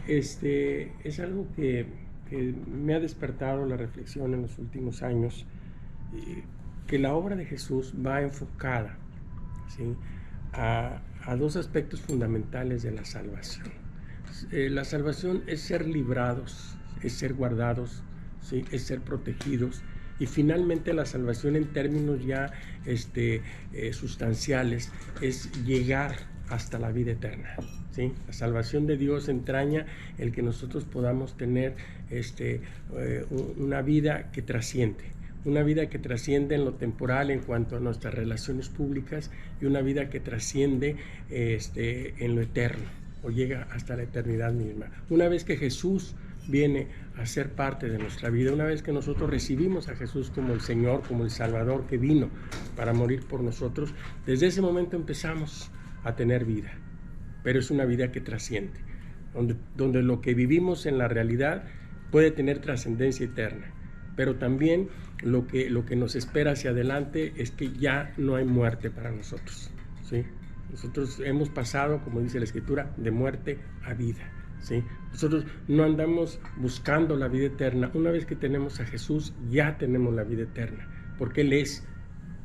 es algo que me ha despertado la reflexión en los últimos años, que la obra de Jesús va enfocada, ¿sí?, a dos aspectos fundamentales de la salvación. La salvación es ser librados, es ser guardados, ¿sí?, es ser protegidos, y finalmente la salvación en términos ya sustanciales es llegar hasta la vida eterna, ¿sí? La salvación de Dios entraña el que nosotros podamos tener una vida que trasciende, una vida que trasciende en lo temporal en cuanto a nuestras relaciones públicas, y una vida que trasciende en lo eterno, o llega hasta la eternidad misma. Una vez que Jesús viene a ser parte de nuestra vida, una vez que nosotros recibimos a Jesús como el Señor, como el Salvador que vino para morir por nosotros, desde ese momento empezamos a tener vida, pero es una vida que trasciende, donde lo que vivimos en la realidad puede tener trascendencia eterna, pero también lo que nos espera hacia adelante es que ya no hay muerte para nosotros, ¿sí? Nosotros hemos pasado, como dice la Escritura, de muerte a vida, ¿sí? Nosotros no andamos buscando la vida eterna. Una vez que tenemos a Jesús, ya tenemos la vida eterna, porque Él es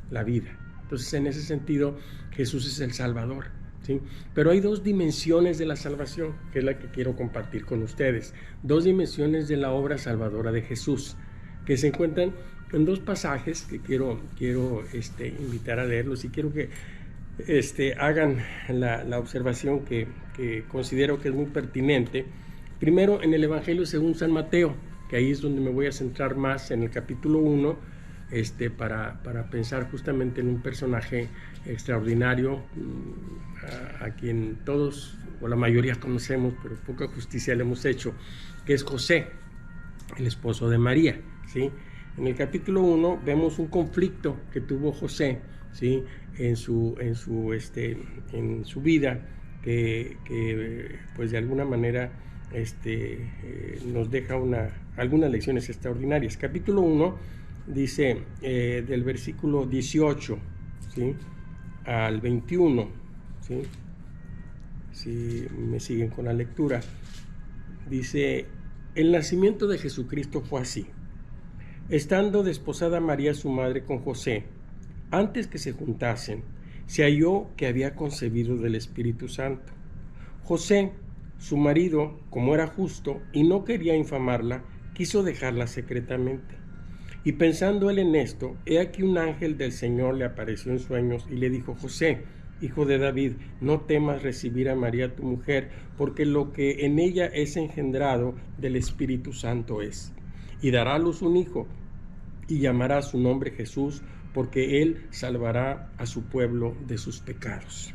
la vida. Entonces, en ese sentido, Jesús es el Salvador, ¿sí? Pero hay dos dimensiones de la salvación, que es la que quiero compartir con ustedes. Dos dimensiones de la obra salvadora de Jesús, que se encuentran en dos pasajes que quiero invitar a leerlos, y quiero que hagan la observación que considero que es muy pertinente. Primero, en el Evangelio según San Mateo, que ahí es donde me voy a centrar más, en el capítulo 1, para pensar justamente en un personaje extraordinario, a quien todos o la mayoría conocemos, pero poca justicia le hemos hecho, que es José, el esposo de María, ¿sí? En el capítulo 1 vemos un conflicto que tuvo José, ¿sí?, en su vida, que pues de alguna manera nos deja algunas lecciones extraordinarias. Capítulo 1 dice, del versículo 18, ¿sí?, al 21, ¿sí?, si me siguen con la lectura, dice: el nacimiento de Jesucristo fue así. Estando desposada María su madre con José, antes que se juntasen, se halló que había concebido del Espíritu Santo. José, su marido, como era justo y no quería infamarla, quiso dejarla secretamente. Y pensando él en esto, he aquí un ángel del Señor le apareció en sueños y le dijo: José, hijo de David, no temas recibir a María tu mujer, porque lo que en ella es engendrado del Espíritu Santo es. Y dará a luz un hijo, y llamará su nombre Jesús, porque él salvará a su pueblo de sus pecados.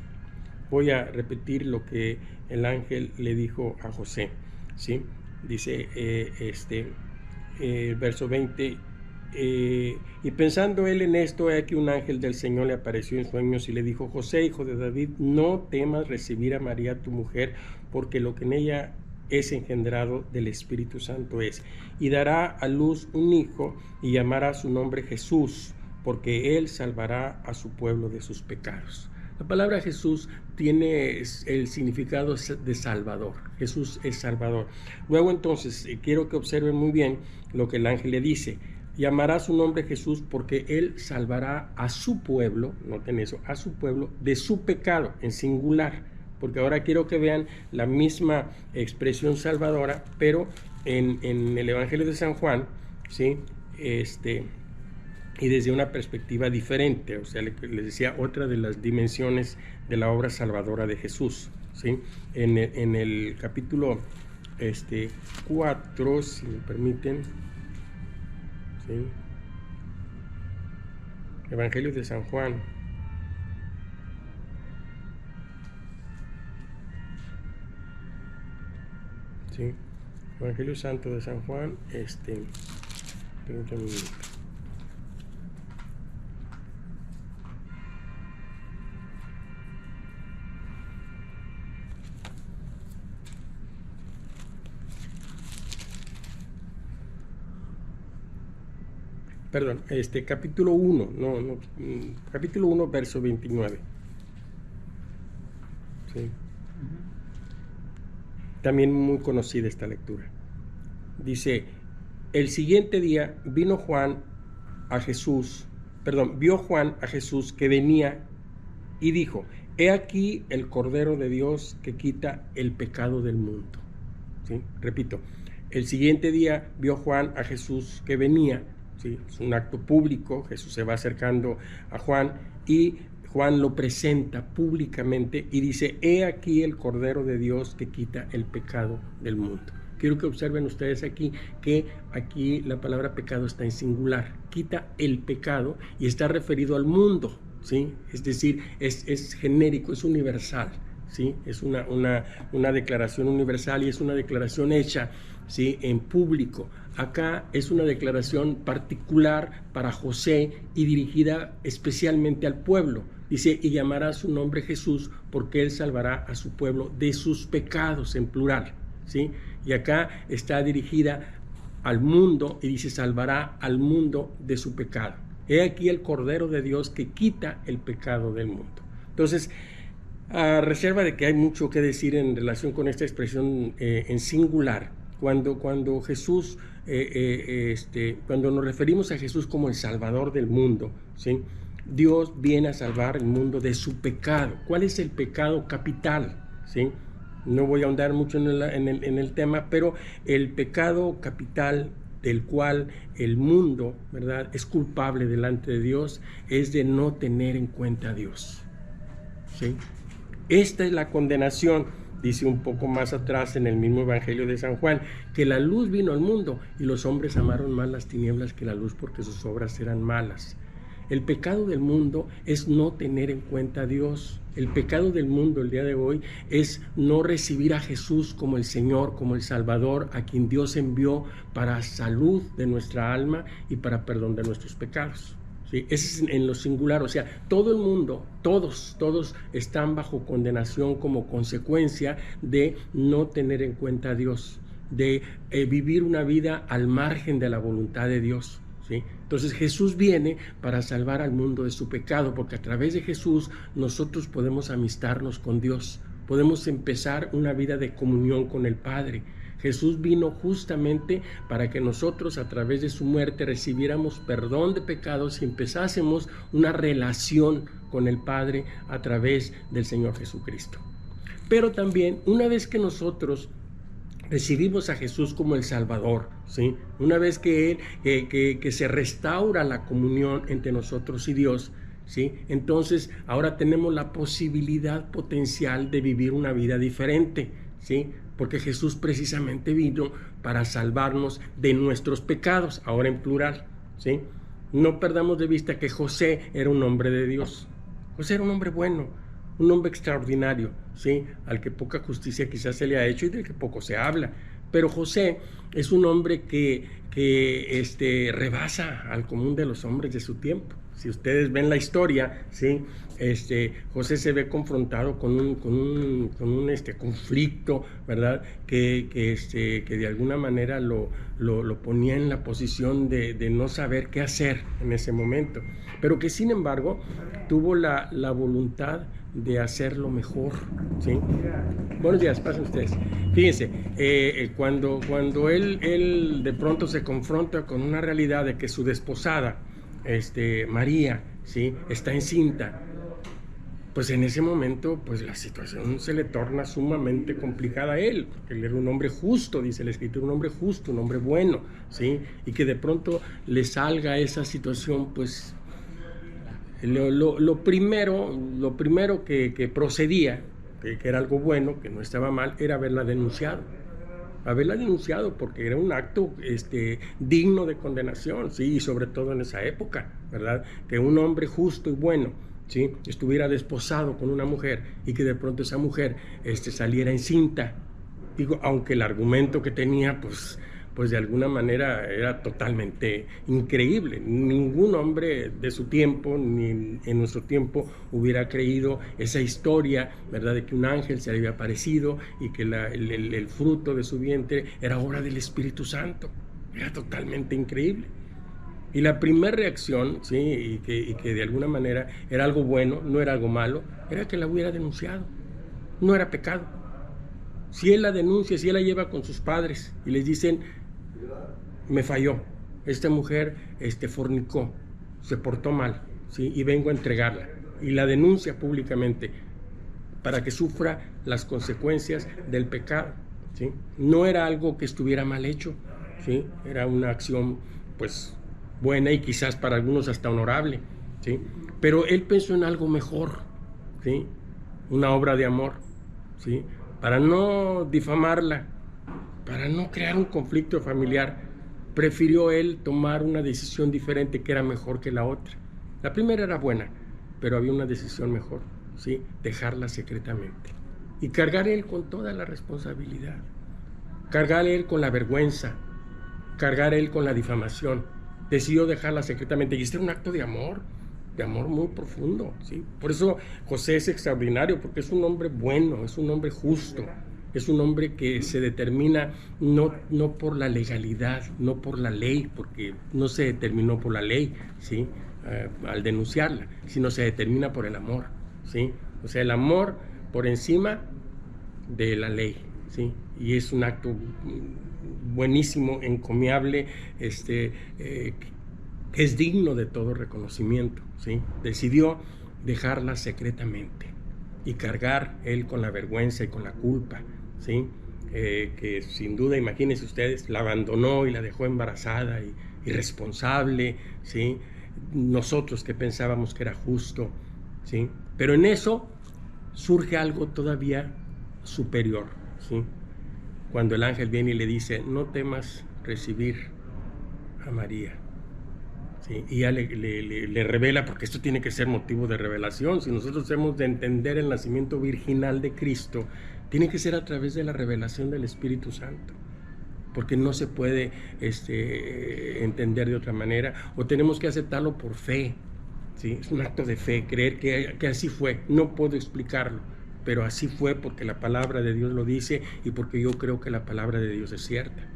Voy a repetir lo que el ángel le dijo a José, ¿sí? Dice verso 20, y pensando él en esto, he aquí un ángel del Señor le apareció en sueños y le dijo: José, hijo de David, no temas recibir a María tu mujer, porque lo que en ella es engendrado del Espíritu Santo es. Y dará a luz un hijo, y llamará su nombre Jesús, porque él salvará a su pueblo de sus pecados. La palabra Jesús tiene el significado de Salvador. Jesús es Salvador. Luego entonces, quiero que observen muy bien lo que el ángel le dice: llamará su nombre Jesús, porque él salvará a su pueblo, noten eso, a su pueblo de su pecado, en singular, porque ahora quiero que vean la misma expresión salvadora, pero en el Evangelio de San Juan, ¿sí?, y desde una perspectiva diferente. O sea, les decía, otra de las dimensiones de la obra salvadora de Jesús, ¿sí? En el capítulo 4, si me permiten, ¿sí?, Evangelio de San Juan, ¿sí?, Evangelio Santo de San Juan, permítanme un minuto. Perdón, capítulo 1, capítulo 1, verso 29. ¿Sí? También muy conocida esta lectura. Dice, el siguiente día vio Juan a Jesús que venía y dijo, he aquí el Cordero de Dios que quita el pecado del mundo. ¿Sí? Repito, el siguiente día vio Juan a Jesús que venía. ¿Sí? Es un acto público, Jesús se va acercando a Juan y Juan lo presenta públicamente y dice, he aquí el Cordero de Dios que quita el pecado del mundo. Quiero que observen ustedes aquí que aquí la palabra pecado está en singular, quita el pecado y está referido al mundo, ¿sí? Es decir, es genérico, es universal, ¿sí? Es una declaración universal y es una declaración hecha, ¿sí? En público. Acá es una declaración particular para José y dirigida especialmente al pueblo. Dice, y llamará su nombre Jesús porque él salvará a su pueblo de sus pecados, en plural, ¿sí? Y acá está dirigida al mundo y dice, salvará al mundo de su pecado. He aquí el Cordero de Dios que quita el pecado del mundo. Entonces, a reserva de que hay mucho que decir en relación con esta expresión en singular, cuando Jesús, cuando nos referimos a Jesús como el Salvador del mundo, ¿sí? Dios viene a salvar el mundo de su pecado. ¿Cuál es el pecado capital? ¿Sí? No voy a ahondar mucho en el tema, pero el pecado capital del cual el mundo, ¿verdad?, es culpable delante de Dios, es de no tener en cuenta a Dios. ¿Sí? Esta es la condenación, dice un poco más atrás en el mismo Evangelio de San Juan, que la luz vino al mundo y los hombres amaron más las tinieblas que la luz porque sus obras eran malas. El pecado del mundo es no tener en cuenta a Dios. El pecado del mundo el día de hoy es no recibir a Jesús como el Señor, como el Salvador, a quien Dios envió para salud de nuestra alma y para perdón de nuestros pecados. ¿Sí? Ese es en lo singular, o sea, todo el mundo, todos están bajo condenación como consecuencia de no tener en cuenta a Dios, de vivir una vida al margen de la voluntad de Dios. ¿Sí? Entonces Jesús viene para salvar al mundo de su pecado, porque a través de Jesús nosotros podemos amistarnos con Dios, podemos empezar una vida de comunión con el Padre. Jesús vino justamente para que nosotros a través de su muerte recibiéramos perdón de pecados y empezásemos una relación con el Padre a través del Señor Jesucristo. Pero también una vez que nosotros recibimos a Jesús como el Salvador, ¿sí? Una vez que se restaura la comunión entre nosotros y Dios, ¿sí? Entonces ahora tenemos la posibilidad potencial de vivir una vida diferente, ¿sí? Porque Jesús precisamente vino para salvarnos de nuestros pecados, ahora en plural, ¿sí? No perdamos de vista que José era un hombre de Dios. José era un hombre bueno, un hombre extraordinario, ¿sí? Al que poca justicia quizás se le ha hecho y del que poco se habla. Pero José es un hombre que rebasa al común de los hombres de su tiempo. Si ustedes ven la historia, ¿sí? José se ve confrontado con un conflicto, ¿verdad? Que de alguna manera lo ponía en la posición de no saber qué hacer en ese momento. Pero que sin embargo tuvo la voluntad de hacerlo mejor, ¿sí? Buenos días, pasen ustedes. Fíjense, cuando él de pronto se confronta con una realidad de que su desposada, María, ¿sí?, está encinta, pues en ese momento pues la situación se le torna sumamente complicada a él, porque él era un hombre justo, dice la Escritura, un hombre justo, un hombre bueno, ¿sí? Y que de pronto le salga esa situación, pues lo primero que procedía, que era algo bueno, que no estaba mal, era haberla denunciado, porque era un acto digno de condenación, ¿sí? Y sobre todo en esa época, ¿verdad? Que un hombre justo y bueno, ¿sí?, estuviera desposado con una mujer y que de pronto esa mujer saliera encinta. Digo, aunque el argumento que tenía, pues de alguna manera era totalmente increíble. Ningún hombre de su tiempo, ni en nuestro tiempo, hubiera creído esa historia, ¿verdad?, de que un ángel se le había aparecido y que el fruto de su vientre era obra del Espíritu Santo. Era totalmente increíble. Y la primera reacción, ¿sí?, y que de alguna manera era algo bueno, no era algo malo, era que la hubiera denunciado. No era pecado. Si él la denuncia, si él la lleva con sus padres y les dicen, me falló, esta mujer fornicó, se portó mal, ¿sí? Y vengo a entregarla, y la denuncia públicamente para que sufra las consecuencias del pecado, ¿sí? No era algo que estuviera mal hecho, ¿sí? Era una acción pues buena y quizás para algunos hasta honorable, ¿sí? Pero él pensó en algo mejor, ¿sí? Una obra de amor, ¿sí? Para no difamarla, para no crear un conflicto familiar, prefirió él tomar una decisión diferente que era mejor que la otra. La primera era buena, pero había una decisión mejor, ¿sí? Dejarla secretamente y cargar él con toda la responsabilidad, cargar él con la vergüenza, cargar él con la difamación. Decidió dejarla secretamente, y este era un acto de amor muy profundo, ¿sí? Por eso José es extraordinario, porque es un hombre bueno, es un hombre justo, es un hombre que se determina no por la legalidad, no por la ley, porque no se determinó por la ley, ¿sí? Al denunciarla, sino se determina por el amor, ¿sí? O sea, el amor por encima de la ley, ¿sí? Y es un acto buenísimo, encomiable, es digno de todo reconocimiento, ¿sí? Decidió dejarla secretamente y cargar él con la vergüenza y con la culpa, ¿sí? Que sin duda, imagínense ustedes, la abandonó y la dejó embarazada y irresponsable, ¿sí? Nosotros que pensábamos que era justo, ¿sí? Pero en eso surge algo todavía superior, ¿sí? Cuando el ángel viene y le dice, no temas recibir a María, ¿sí? Y ya le revela, porque esto tiene que ser motivo de revelación. Si nosotros hemos de entender el nacimiento virginal de Cristo, tiene que ser a través de la revelación del Espíritu Santo, porque no se puede entender de otra manera, o tenemos que aceptarlo por fe, ¿sí? Es un acto de fe, creer que así fue. No puedo explicarlo, pero así fue porque la palabra de Dios lo dice y porque yo creo que la palabra de Dios es cierta.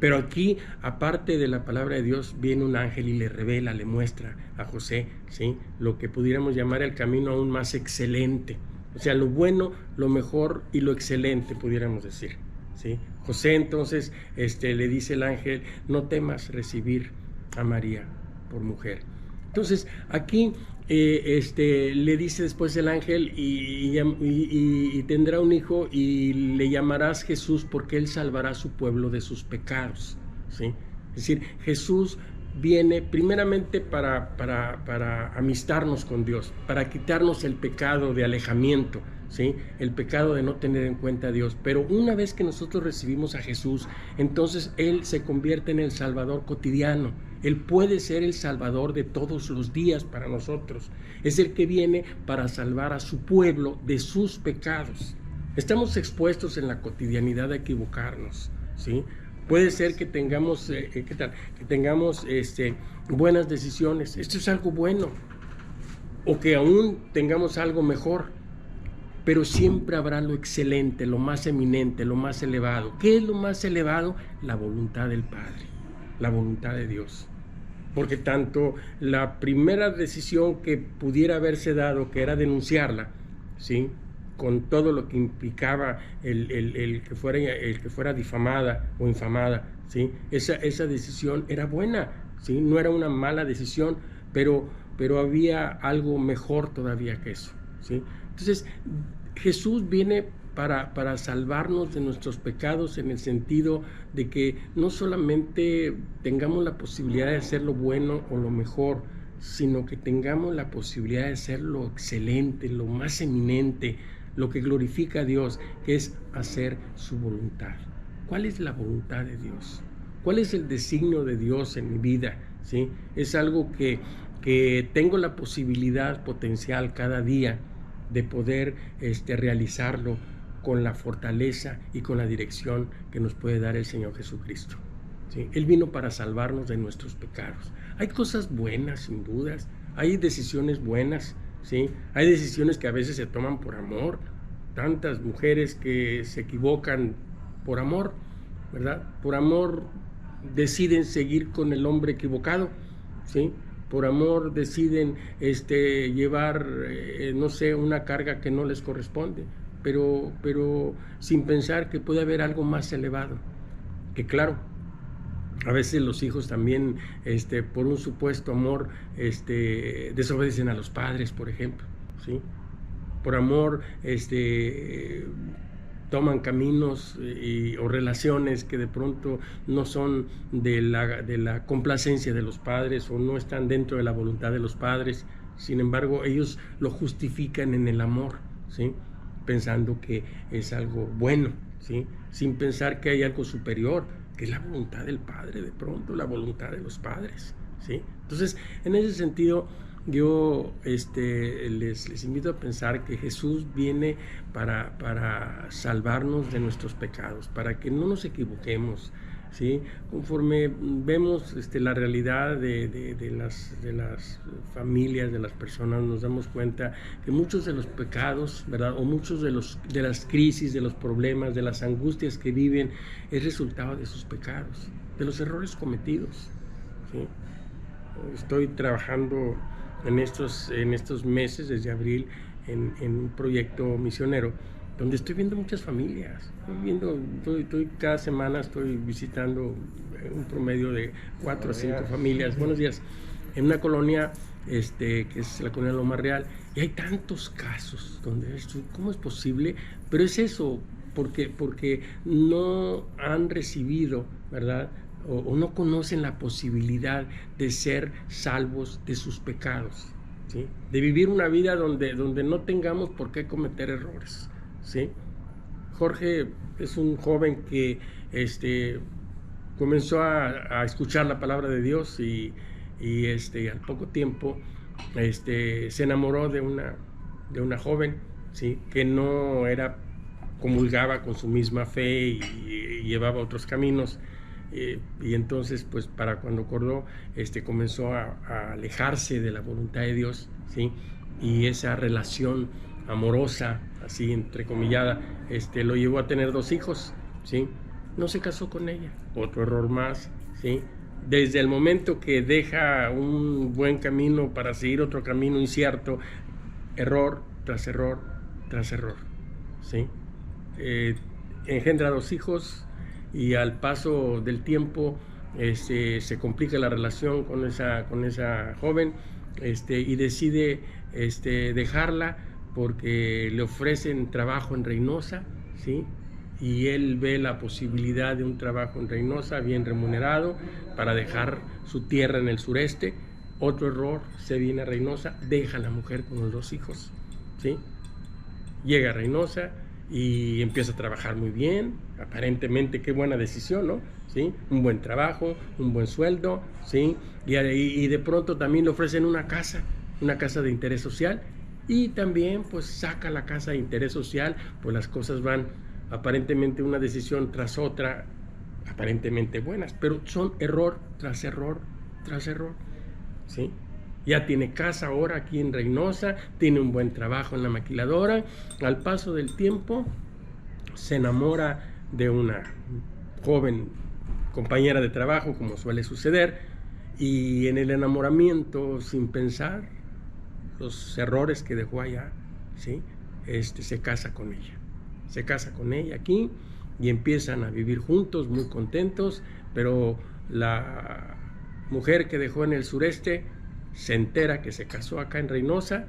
Pero aquí, aparte de la palabra de Dios, viene un ángel y le revela, le muestra a José, ¿sí? Lo que pudiéramos llamar el camino aún más excelente. O sea, lo bueno, lo mejor y lo excelente, pudiéramos decir, ¿sí? José entonces le dice el ángel, no temas recibir a María por mujer. Entonces, aquí le dice después el ángel, y tendrá un hijo y le llamarás Jesús, porque él salvará a su pueblo de sus pecados, ¿sí? Es decir, Jesús viene primeramente para amistarnos con Dios, para quitarnos el pecado de alejamiento, ¿sí? El pecado de no tener en cuenta a Dios. Pero una vez que nosotros recibimos a Jesús, entonces Él se convierte en el Salvador cotidiano. Él puede ser el Salvador de todos los días para nosotros. Es el que viene para salvar a su pueblo de sus pecados. Estamos expuestos en la cotidianidad a equivocarnos, ¿sí? Puede ser que tengamos, buenas decisiones. Esto es algo bueno. O que aún tengamos algo mejor. Pero siempre habrá lo excelente, lo más eminente, lo más elevado. ¿Qué es lo más elevado? La voluntad del Padre, la voluntad de Dios. Porque tanto la primera decisión que pudiera haberse dado, que era denunciarla, ¿sí? Con todo lo que implicaba el que fuera difamada o infamada, ¿sí? Esa decisión era buena, ¿sí? No era una mala decisión, pero había algo mejor todavía que eso, ¿sí? Entonces, Jesús viene para salvarnos de nuestros pecados, en el sentido de que no solamente tengamos la posibilidad de hacer lo bueno o lo mejor, sino que tengamos la posibilidad de hacer lo excelente, lo más eminente, lo que glorifica a Dios, que es hacer su voluntad. ¿Cuál es la voluntad de Dios? ¿Cuál es el designio de Dios en mi vida? ¿Sí? Es algo que tengo la posibilidad potencial cada día de poder realizarlo con la fortaleza y con la dirección que nos puede dar el Señor Jesucristo, ¿sí? Él vino para salvarnos de nuestros pecados. Hay cosas buenas, sin dudas, hay decisiones buenas, ¿sí? Hay decisiones que a veces se toman por amor, tantas mujeres que se equivocan por amor, ¿verdad? Por amor deciden seguir con el hombre equivocado, ¿sí? Por amor deciden llevar, una carga que no les corresponde. pero sin pensar que puede haber algo más elevado. Que claro, a veces los hijos también, por un supuesto amor, desobedecen a los padres, por ejemplo, ¿sí? Por amor, toman caminos o relaciones que de pronto no son de la complacencia de los padres o no están dentro de la voluntad de los padres. Sin embargo, ellos lo justifican en el amor, ¿sí? Pensando que es algo bueno, ¿sí? Sin pensar que hay algo superior, que es la voluntad del Padre, de pronto la voluntad de los padres, ¿sí? Entonces, en ese sentido, yo les invito a pensar que Jesús viene para salvarnos de nuestros pecados, para que no nos equivoquemos, ¿sí? Conforme vemos la realidad de las familias, de las personas, nos damos cuenta que muchos de los pecados, ¿verdad? O muchos de las crisis, de los problemas, de las angustias que viven, es resultado de sus pecados, de los errores cometidos, ¿sí? Estoy trabajando en estos meses, desde abril, en un proyecto misionero, donde estoy viendo muchas familias. Cada semana estoy visitando un promedio de 4 a 5 familias. Buenos días. En una colonia, que es la colonia Loma Real, y hay tantos casos donde ¿cómo es posible? Pero es eso, porque no han recibido, ¿verdad?, o no conocen la posibilidad de ser salvos de sus pecados, ¿sí? De vivir una vida donde no tengamos por qué cometer errores, ¿sí? Jorge es un joven que comenzó a escuchar la palabra de Dios y al poco tiempo se enamoró de una joven, ¿sí? Que no comulgaba con su misma fe y llevaba otros caminos. Y entonces, pues, para cuando acordó, comenzó a alejarse de la voluntad de Dios, ¿sí? Y esa relación amorosa, así entrecomillada, lo llevó a tener 2 hijos, ¿sí? No se casó con ella, otro error más, ¿sí? Desde el momento que deja un buen camino para seguir otro camino incierto, error tras error tras error, ¿sí? Engendra 2 hijos, y al paso del tiempo se complica la relación con esa joven, y decide dejarla porque le ofrecen trabajo en Reynosa, ¿sí? Y él ve la posibilidad de un trabajo en Reynosa bien remunerado para dejar su tierra en el sureste. Otro error, se viene a Reynosa, deja a la mujer con los 2 hijos, ¿sí? Llega a Reynosa y empieza a trabajar muy bien, aparentemente qué buena decisión, ¿no? ¿Sí? Un buen trabajo, un buen sueldo, ¿sí? Y de pronto también le ofrecen una casa de interés social, y también pues saca la casa de interés social. Pues las cosas van aparentemente una decisión tras otra, aparentemente buenas, pero son error tras error tras error, ¿sí? Ya tiene casa ahora aquí en Reynosa, tiene un buen trabajo en la maquiladora. Al paso del tiempo se enamora de una joven compañera de trabajo, como suele suceder, y en el enamoramiento, sin pensar los errores que dejó allá, ¿sí? Se casa con ella. Se casa con ella aquí y empiezan a vivir juntos, muy contentos, pero la mujer que dejó en el sureste se entera que se casó acá en Reynosa,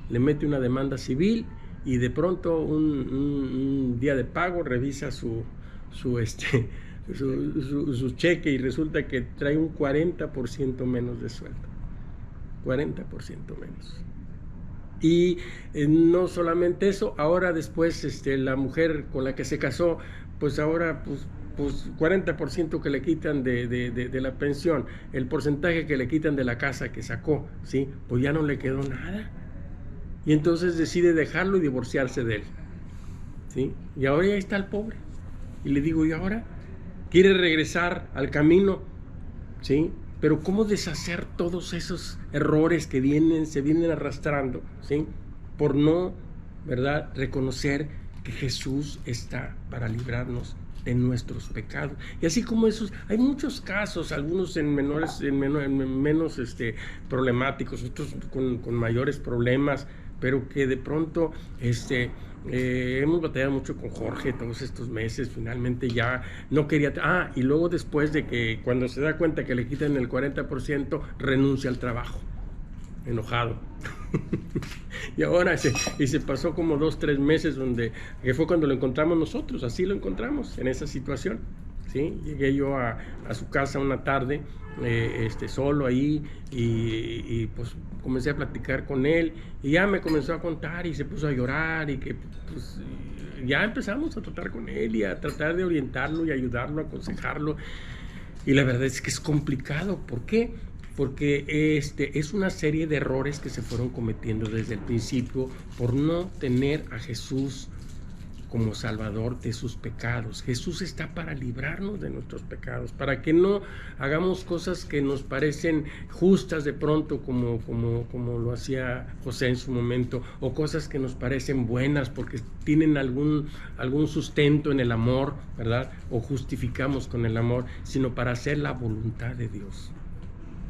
le mete una demanda civil, y de pronto un día de pago revisa su cheque y resulta que trae un 40% menos de sueldo. 40% menos. Y no solamente eso, ahora después la mujer con la que se casó, pues ahora pues 40% que le quitan de la pensión, el porcentaje que le quitan de la casa que sacó, ¿sí? Pues ya no le quedó nada. Y entonces decide dejarlo y divorciarse de él, ¿sí? Y ahora ya está el pobre. Y le digo, ¿y ahora? Quiere regresar al camino, ¿sí? Pero ¿cómo deshacer todos esos errores que se vienen arrastrando, ¿sí? Por no, ¿verdad?, reconocer que Jesús está para librarnos de nuestros pecados. Y así como esos, hay muchos casos, algunos menos problemáticos, otros con mayores problemas, pero que de pronto hemos batallado mucho con Jorge todos estos meses. Finalmente ya no quería... y luego después de que cuando se da cuenta que le quitan el 40%, renuncia al trabajo, enojado. Y ahora se pasó como 2-3 meses que fue cuando lo encontramos nosotros. Así lo encontramos, en esa situación, ¿sí? Llegué yo a su casa una tarde, solo ahí, y pues comencé a platicar con él, y ya me comenzó a contar y se puso a llorar, y que pues ya empezamos a tratar con él y a tratar de orientarlo y ayudarlo, aconsejarlo. Y la verdad es que es complicado. ¿Por qué? Porque es una serie de errores que se fueron cometiendo desde el principio por no tener a Jesús como Salvador de sus pecados. Jesús está para librarnos de nuestros pecados, para que no hagamos cosas que nos parecen justas de pronto, como lo hacía José en su momento, o cosas que nos parecen buenas porque tienen algún sustento en el amor, ¿verdad? O justificamos con el amor, sino para hacer la voluntad de Dios.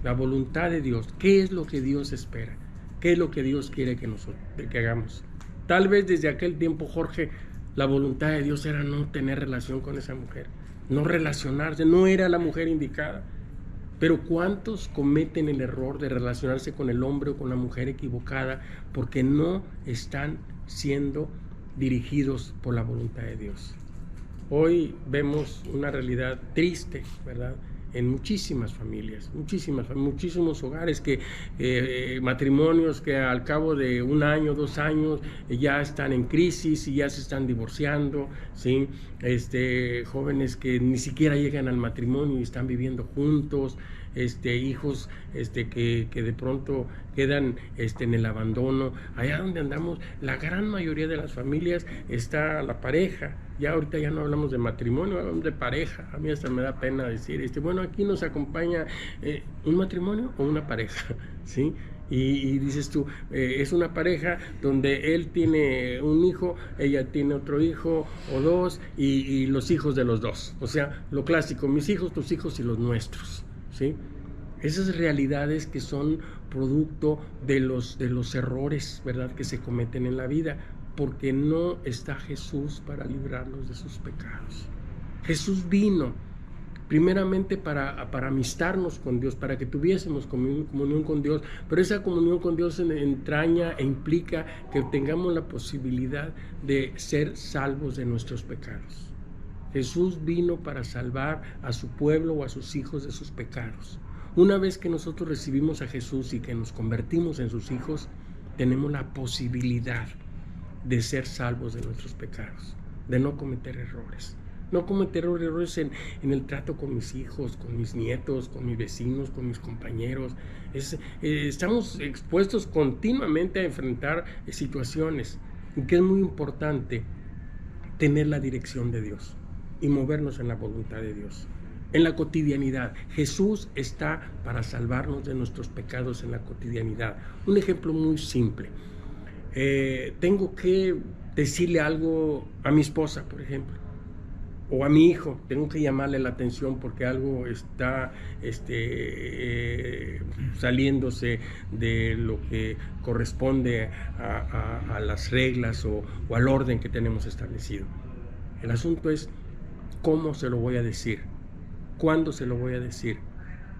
La voluntad de Dios. ¿Qué es lo que Dios espera? ¿Qué es lo que Dios quiere que hagamos? Tal vez desde aquel tiempo, Jorge, la voluntad de Dios era no tener relación con esa mujer, no relacionarse, no era la mujer indicada. Pero ¿cuántos cometen el error de relacionarse con el hombre o con la mujer equivocada porque no están siendo dirigidos por la voluntad de Dios? Hoy vemos una realidad triste, ¿verdad?, en muchísimas familias, muchísimos hogares, matrimonios que al cabo de 1 año, 2 años ya están en crisis y ya se están divorciando, ¿sí? Jóvenes que ni siquiera llegan al matrimonio y están viviendo juntos, hijos que de pronto quedan en el abandono. Allá donde andamos, la gran mayoría de las familias está la pareja. Ya ahorita ya no hablamos de matrimonio, hablamos de pareja. A mí hasta me da pena decir, bueno, aquí nos acompaña un matrimonio o una pareja, ¿sí? Y dices tú, es una pareja donde él tiene un hijo, ella tiene otro hijo o 2, y los hijos de los 2. O sea, lo clásico, mis hijos, tus hijos y los nuestros, ¿sí? Esas realidades que son producto de los errores, ¿verdad?, que se cometen en la vida, porque no está Jesús para librarlos de sus pecados. Jesús vino primeramente para amistarnos con Dios, para que tuviésemos comunión con Dios, pero esa comunión con Dios entraña e implica que tengamos la posibilidad de ser salvos de nuestros pecados. Jesús vino para salvar a su pueblo o a sus hijos de sus pecados. Una vez que nosotros recibimos a Jesús y que nos convertimos en sus hijos, tenemos la posibilidad de ser salvos de nuestros pecados, de no cometer errores. No cometer errores en el trato con mis hijos, con mis nietos, con mis vecinos, con mis compañeros. Estamos expuestos continuamente a enfrentar situaciones en que es muy importante tener la dirección de Dios y movernos en la voluntad de Dios. En la cotidianidad, Jesús está para salvarnos de nuestros pecados en la cotidianidad. Un ejemplo muy simple. Tengo que decirle algo a mi esposa, por ejemplo, o a mi hijo, tengo que llamarle la atención porque algo está saliéndose de lo que corresponde a las reglas o al orden que tenemos establecido. El asunto es cómo se lo voy a decir, cuándo se lo voy a decir,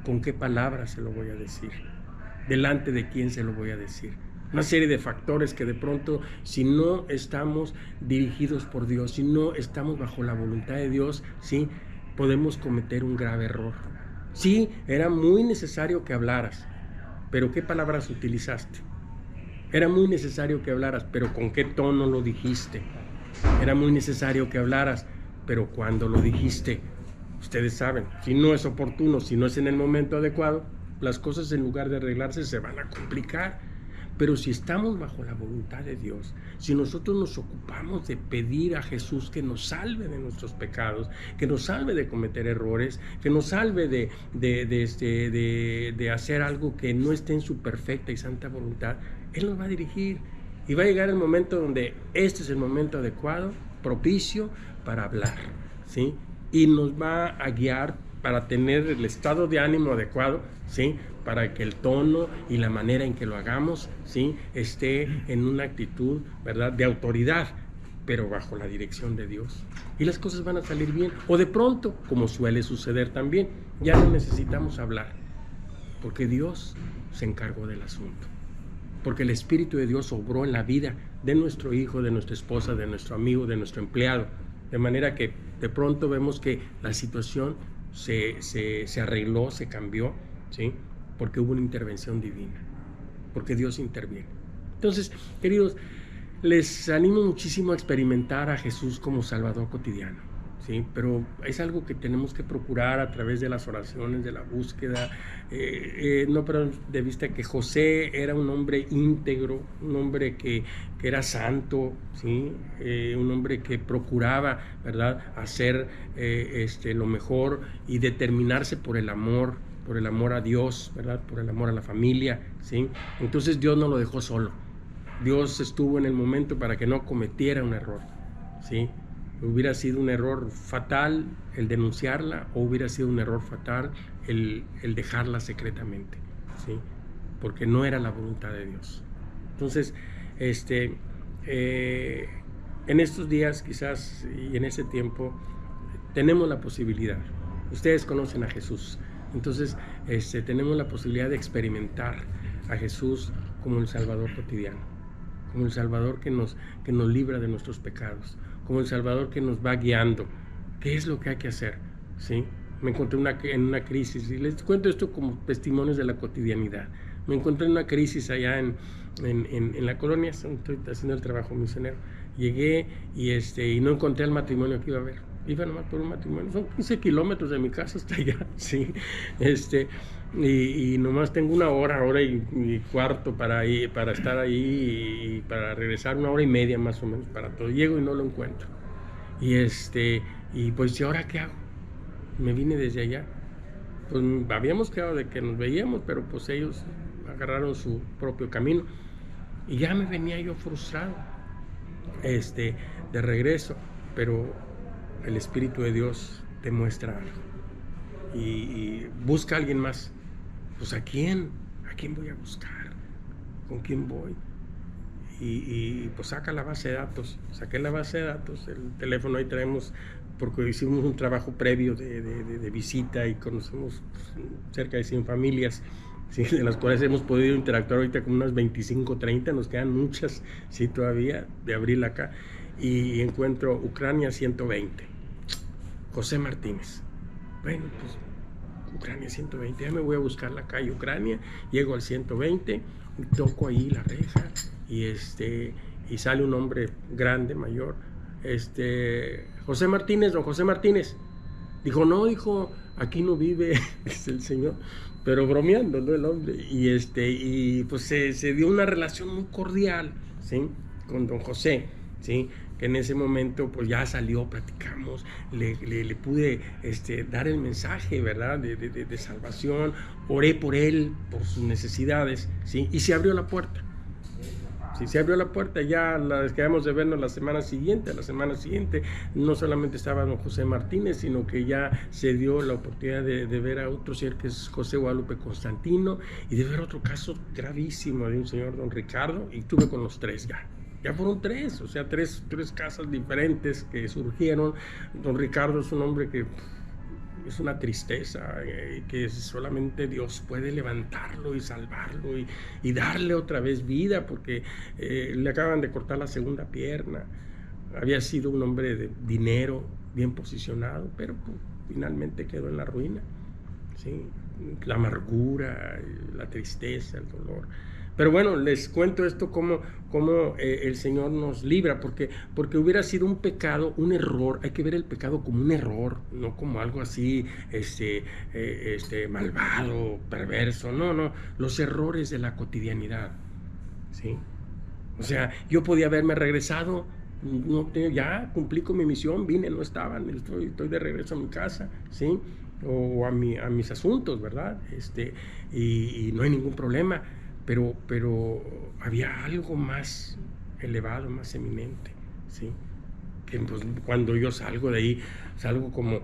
con qué palabras se lo voy a decir, delante de quién se lo voy a decir. Una serie de factores que de pronto, si no estamos dirigidos por Dios, si no estamos bajo la voluntad de Dios, ¿sí?, podemos cometer un grave error. Sí, era muy necesario que hablaras, pero ¿qué palabras utilizaste? Era muy necesario que hablaras, pero ¿con qué tono lo dijiste? Era muy necesario que hablaras, pero ¿cuándo lo dijiste? Ustedes saben, si no es oportuno, si no es en el momento adecuado, las cosas en lugar de arreglarse se van a complicar. Pero si estamos bajo la voluntad de Dios, si nosotros nos ocupamos de pedir a Jesús que nos salve de nuestros pecados, que nos salve de cometer errores, que nos salve de hacer algo que no esté en su perfecta y santa voluntad, Él nos va a dirigir. Y va a llegar el momento donde este es el momento adecuado, propicio para hablar, ¿sí? Y nos va a guiar para tener el estado de ánimo adecuado, ¿sí?, para que el tono y la manera en que lo hagamos, ¿sí?, esté en una actitud, ¿verdad?, de autoridad, pero bajo la dirección de Dios. Y las cosas van a salir bien. O de pronto, como suele suceder también, ya no necesitamos hablar, porque Dios se encargó del asunto. Porque el Espíritu de Dios obró en la vida de nuestro hijo, de nuestra esposa, de nuestro amigo, de nuestro empleado. De manera que de pronto vemos que la situación se arregló, se cambió, ¿sí? Porque hubo una intervención divina, porque Dios interviene. Entonces, queridos, les animo muchísimo a experimentar a Jesús como Salvador cotidiano, ¿sí? Pero es algo que tenemos que procurar a través de las oraciones, de la búsqueda. No perder de vista que José era un hombre íntegro, un hombre que era santo, ¿sí? Un hombre que procuraba, ¿verdad?, hacer lo mejor y determinarse por el amor a Dios, ¿verdad?, por el amor a la familia, ¿sí? Entonces Dios no lo dejó solo. Dios estuvo en el momento para que no cometiera un error, ¿sí? Hubiera sido un error fatal el denunciarla, o hubiera sido un error fatal el dejarla secretamente, ¿sí? Porque no era la voluntad de Dios. Entonces, en estos días quizás y en ese tiempo tenemos la posibilidad. Ustedes conocen a Jesús, entonces tenemos la posibilidad de experimentar a Jesús como el Salvador cotidiano, como el Salvador que nos libra de nuestros pecados, como el Salvador que nos va guiando. ¿Qué es lo que hay que hacer? ¿Sí? Me encontré en una crisis, y les cuento esto como testimonios de la cotidianidad. Me encontré en una crisis allá en la colonia, estoy haciendo el trabajo misionero. Llegué y no encontré el matrimonio que iba a ver. Iba nomás por un matrimonio, son 15 kilómetros de mi casa hasta allá, ¿sí? Y nomás tengo una hora y cuarto para estar ahí, y para regresar 1 hora y media más o menos para todo. Llego y no lo encuentro. Y pues, ¿y ahora qué hago? Me vine desde allá. Pues habíamos quedado de que nos veíamos, pero pues ellos agarraron su propio camino. Y ya me venía yo frustrado, de regreso, pero el Espíritu de Dios te muestra algo. Y busca a alguien más. Pues ¿a quién voy a buscar? ¿Con quién voy? Y pues saca la base de datos. Saqué la base de datos, el teléfono ahí traemos, porque hicimos un trabajo previo de visita y conocemos cerca de 100 familias, ¿sí?, de las cuales hemos podido interactuar ahorita con unas 25, 30, nos quedan muchas, sí, todavía, de abril acá, y encuentro Ucrania 120, José Martínez. Bueno, pues Ucrania 120, ya me voy a buscar la calle Ucrania, llego al 120, toco ahí la reja, y sale un hombre grande, mayor, José Martínez, don José Martínez. Dijo, aquí no vive, es el señor, pero bromeando, ¿no?, el hombre. Y pues se dio una relación muy cordial, ¿sí?, con don José, ¿sí?, que en ese momento pues ya salió, platicamos, le pude dar el mensaje, ¿verdad?, de salvación. Oré por él, por sus necesidades, ¿sí?, y se abrió la puerta. Sí, se abrió la puerta, ya quedamos de vernos la semana siguiente. La semana siguiente no solamente estaba don José Martínez, sino que ya se dio la oportunidad de ver a otro señor que es José Guadalupe Constantino, y de ver otro caso gravísimo de un señor, don Ricardo, y tuve con los tres ya. Ya fueron tres, o sea, tres casas diferentes que surgieron. Don Ricardo es un hombre que es una tristeza, que solamente Dios puede levantarlo y salvarlo y darle otra vez vida, porque le acaban de cortar la segunda pierna. Había sido un hombre de dinero, bien posicionado, pero pues, finalmente quedó en la ruina, ¿sí? La amargura, la tristeza, el dolor. Pero bueno, les cuento esto como el Señor nos libra, porque hubiera sido un pecado, un error. Hay que ver el pecado como un error, no como algo así malvado, perverso. No, los errores de la cotidianidad, ¿sí? O sea, yo podía haberme regresado, ya cumplí con mi misión, vine, no estaban, estoy de regreso a mi casa, ¿sí?, o a mis asuntos, ¿verdad? Y no hay ningún problema. Pero había algo más elevado, más eminente, ¿sí?, que pues, cuando yo salgo de ahí, salgo como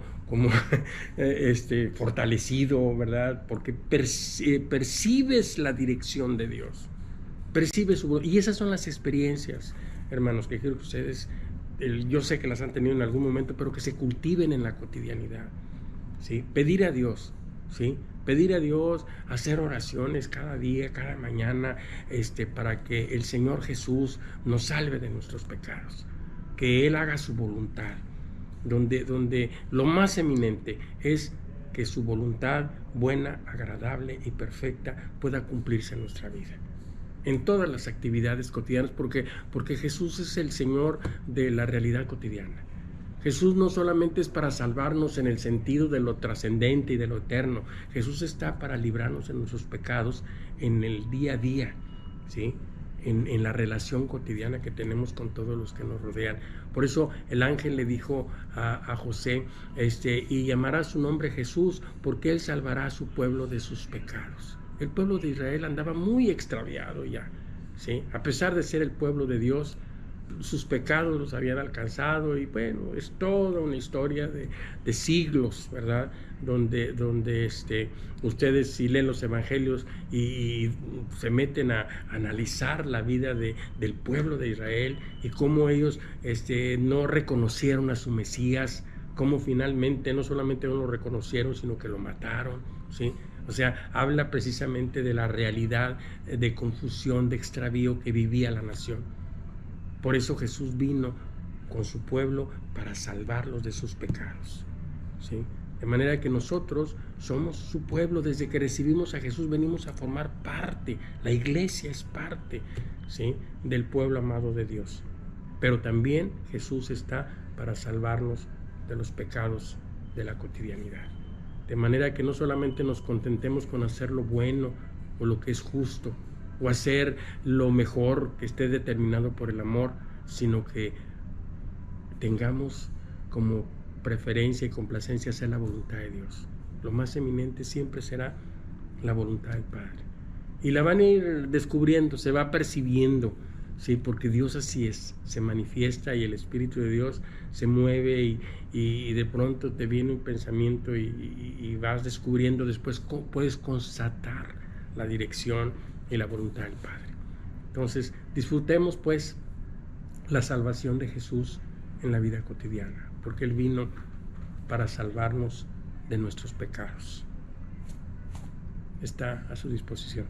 fortalecido, ¿verdad?, porque percibes la dirección de Dios, percibes su voz. Y esas son las experiencias, hermanos, que quiero que ustedes yo sé que las han tenido en algún momento, pero que se cultiven en la cotidianidad, ¿sí? Pedir a Dios, ¿sí? Pedir a Dios, hacer oraciones cada día, cada mañana, para que el Señor Jesús nos salve de nuestros pecados, que Él haga su voluntad, donde lo más eminente es que su voluntad buena, agradable y perfecta pueda cumplirse en nuestra vida, en todas las actividades cotidianas, porque Jesús es el Señor de la realidad cotidiana. Jesús no solamente es para salvarnos en el sentido de lo trascendente y de lo eterno. Jesús está para librarnos de nuestros pecados en el día a día, ¿sí? En la relación cotidiana que tenemos con todos los que nos rodean. Por eso el ángel le dijo a José, y llamará su nombre Jesús, porque él salvará a su pueblo de sus pecados. El pueblo de Israel andaba muy extraviado ya, ¿sí? A pesar de ser el pueblo de Dios, sus pecados los habían alcanzado, y bueno, es toda una historia de siglos, ¿verdad? Donde ustedes, si leen los evangelios y se meten a analizar la vida del pueblo de Israel y cómo ellos no reconocieron a su Mesías, cómo finalmente no solamente no lo reconocieron, sino que lo mataron, ¿sí? O sea, habla precisamente de la realidad de confusión, de extravío que vivía la nación. Por eso Jesús vino con su pueblo para salvarlos de sus pecados, ¿sí? De manera que nosotros somos su pueblo. Desde que recibimos a Jesús venimos a formar parte. La iglesia es parte, ¿sí?, del pueblo amado de Dios. Pero también Jesús está para salvarnos de los pecados de la cotidianidad. De manera que no solamente nos contentemos con hacer lo bueno o lo que es justo, o hacer lo mejor que esté determinado por el amor, sino que tengamos como preferencia y complacencia hacer la voluntad de Dios. Lo más eminente siempre será la voluntad del Padre. Y la van a ir descubriendo, se va percibiendo, ¿sí? Porque Dios así es, se manifiesta y el Espíritu de Dios se mueve y de pronto te viene un pensamiento y vas descubriendo, después puedes constatar la dirección y la voluntad del Padre. Entonces, disfrutemos pues la salvación de Jesús en la vida cotidiana, porque Él vino para salvarnos de nuestros pecados. Está a su disposición.